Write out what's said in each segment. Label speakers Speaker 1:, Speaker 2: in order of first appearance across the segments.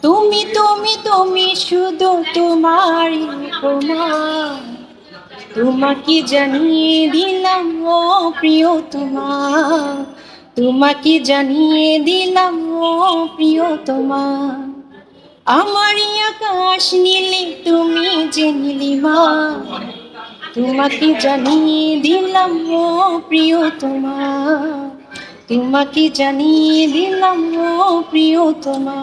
Speaker 1: তুমি তুমি তুমি শুধু তোমারই উপমা, তোমাকে জানিয়ে দিলাম ও প্রিয়তমা, তোমাকে জানিয়ে দিলাম ও প্রিয়তমা। আমারই আকাশ নীলে তুমি যে নীলিমা, তোমাকে জানিয়ে দিলাম ও প্রিয়তমা, তোমাকে জানিয়ে দিলাম ও প্রিয়তমা।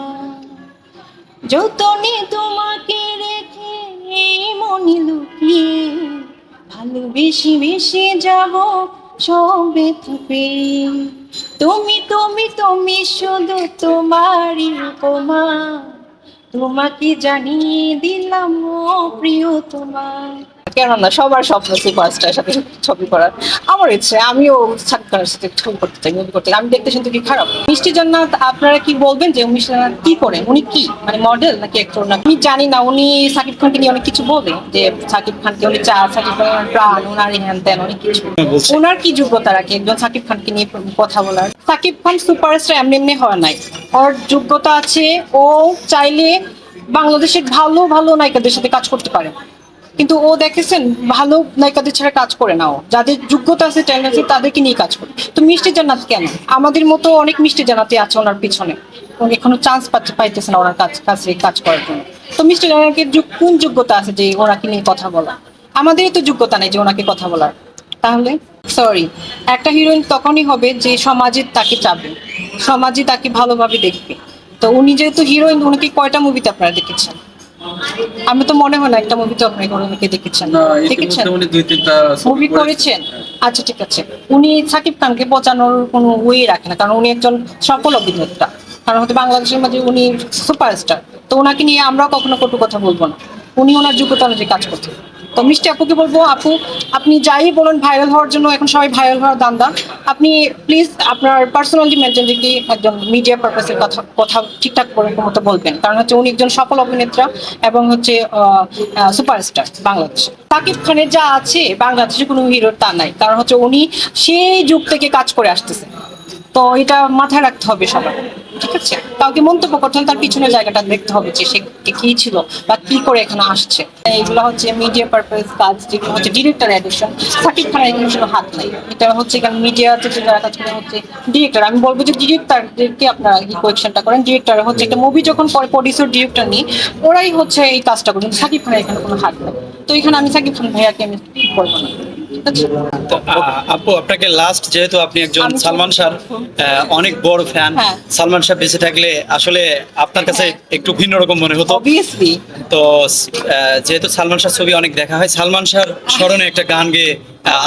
Speaker 1: যতনে তোমাকে রেখে এই মনে লুকিয়ে, ভালোবেসে বেসে যাব সবে থাকবে। তুমি তুমি তুমি শুধু তোমারই উপমা, তোমাকে জানিয়ে দিলাম ও প্রিয়তমা। কেননা সবার স্বপ্ন সুপারস্টার সাথে ছবি করার, আমার ইচ্ছে আমিও শাকিব খানের সাথে ছবি করতে চাই, মুভি করতে চাই। আমি দেখতে শুনতে কি খারাপ? মিষ্টি জান্নাত আপনারা কি বলবেন যে মিষ্টি জান্নাত কি করেন? উনি কি মানে মডেল নাকি অ্যাক্টর? না আমি জানি না। উনি শাকিব খানকে নিয়ে অনেক কিছু বলে যে শাকিব খানকে উনি শাকিব খানের প্রাণ, ওনার হ্যান ত্যান অনেক কিছু। ওনার কি যোগ্যতা রাখে একজন শাকিব খানকে নিয়ে কথা বলার? শাকিব খান সুপারস্টার এমনি এমনি হওয়া নাই, ওর যোগ্যতা আছে। ও চাইলে বাংলাদেশের ভালো ভালো নায়িকাদের সাথে কাজ করতে পারে, কিন্তু ও দেখেছেন ভালো নায়িকাদের ছাড়া কাজ করে না। ও যাদের যোগ্যতা আছে, ট্যালেন্ট আছে, তাদেরকে নিয়ে কাজ করে। তো মিষ্টি জান্নাত কেন? আমাদের মতো অনেক মিষ্টি জান্নাতি আছে ওনার পিছনে, উনি এখনো চান্স পাইতেছে না ওনার কাছে কাজ করার জন্য। তো মিষ্টি জান্নাতের কোন যোগ্যতা আছে যে ওনাকে নিয়ে কথা বলা? আমাদেরই তো যোগ্যতা নেই যে ওনাকে কথা বলার। তাহলে সরি, একটা হিরোইন তখনই হবে যে সমাজে তাকে চাবে, সমাজে তাকে ভালোভাবে দেখবে। তো উনি যেহেতু হিরোইন, উনাকে কয়টা মুভিতে আপনারা দেখেছেন? আমি তো মনে হয় না একটা মুভি তো আপনি অনেকে দেখেছেন। দেখেছেন?
Speaker 2: উনি দুই তিনটা
Speaker 1: মুভি করেছেন। আচ্ছা ঠিক আছে। উনি সাকিব খানকে বোঝানোর কোনো ওয়ে রাখে না, কারণ উনি একজন সফল অভিনেতা। কারণ হচ্ছে বাংলাদেশের মাঝে উনি সুপারস্টার। তো ওনাকে নিয়ে আমরাও কখনো কটু কথা বলবো না। উনি ওনার যোগ্যতা অনুযায়ী কাজ করছেন। তো মিষ্টি আপুকে বলবো, আপু আপনি যাই বলেন ভাইরাল হওয়ার জন্য এখন সবাই ভাইরাল হওয়ার দান্দা। আপনি প্লিজ আপনার পার্সোনালি মেনটেন রেখে একজন মিডিয়া পারপাসের কথা কথা ঠিকঠাক করে মতো বলবেন, কারণ হচ্ছে উনি একজন সফল অভিনেতা এবং হচ্ছে সুপারস্টার বাংলাদেশ। সাকিব খানের যা আছে বাংলাদেশে কোনো হিরোর তা নাই, কারণ হচ্ছে উনি সেই যুগ থেকে কাজ করে আসতেছে। তো এটা মাথায় রাখতে হবে সবার, ঠিক আছে? কাউকে মন্তব্য করতে হলে তার পিছনের জায়গাটা দেখতে হবে যে সে কি ছিল বা কি করে এখানে আসছে। এইগুলো হচ্ছে মিডিয়া পারপাস কাজ, যেগুলো হচ্ছে ডিরেক্টর এডিশন। সাকিব খানের এখানে কোনো হাত নাই। এটা হচ্ছে কারণ মিডিয়াতে যারা কাজ করে হচ্ছে ডিরেক্টর। আমি বলবো যে ডিরেক্টরদেরকে আপনারা এই কোয়েকশনটা করেন। ডিরেক্টর হচ্ছে একটা মুভি যখন পরে প্রডিউসার ডিরেক্টর নিয়ে ওরাই হচ্ছে এই কাজটা করেন। সাকিব খানের এখানে কোনো হাত নাই। তো এখানে আমি সাকিব খান ভাইয়াকে আমি বলবো না।
Speaker 2: তো, আপু আপনাকে লাস্ট, যেহেতু আপনি একজন
Speaker 1: আমি
Speaker 2: সালমান শাহর অনেক বড় ফ্যান,
Speaker 1: হ্যাঁ।
Speaker 2: সালমান শাহ বেঁচে থাকলে আসলে আপনার কাছে একটু ভিন্ন রকম মনে হতো।
Speaker 1: অবভিয়াসলি।
Speaker 2: তো যেহেতু সালমান শাহ ছবি অনেক দেখা হয়, সালমান শাহর স্মরণে একটা গান গেয়ে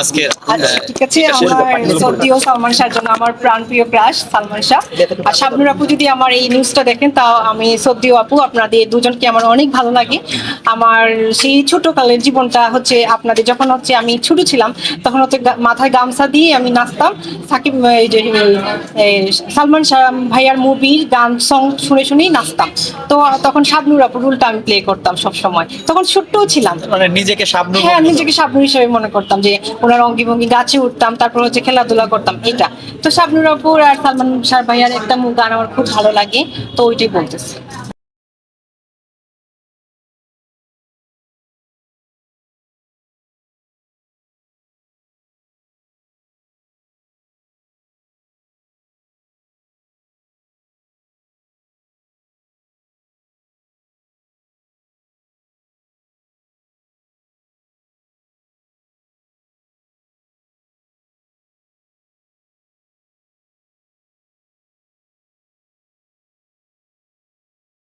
Speaker 2: আজকে
Speaker 1: আচ্ছা ঠিক আছে। আমার সত্যিও সালমান শাহর জন্য আমার প্রাণপ্রিয় ক্রাশ সালমান শাহ। আর শাবনূর আপু যদি আমার এই নিউজটা দেখেন, তাও আমি সত্যিও আপু আপনাদের দুজনকে আমার অনেক ভালো লাগে। আমার সেই ছোটকালের জীবনটা হচ্ছে আপনাদের, যখন হচ্ছে আমি ছোট ছিলাম তখন হচ্ছে মাথায় গামছা দিয়ে আমি নাচতাম সাকিব এই যে সালমান শাহ ভাইয়ার মুভির গান সং শুনে শুনেই নাচতাম। তো তখন শাবনূর আপুর রুলটা আমি প্লে করতাম সব সময়, তখন ছোট্টও ছিলাম।
Speaker 2: মানে নিজেকে শাবনূর,
Speaker 1: হ্যাঁ নিজেকে শাবনূর হিসেবে মনে করতাম, যে ওনার অঙ্গি ভঙ্গি, গাছে উঠতাম, তারপর হচ্ছে খেলাধুলা করতাম এটা। তো শাবনূর আপুর আর সালমান শাহ ভাইয়ার একটা গান আমার খুব ভালো লাগে, তো ওইটাই বলতেছি।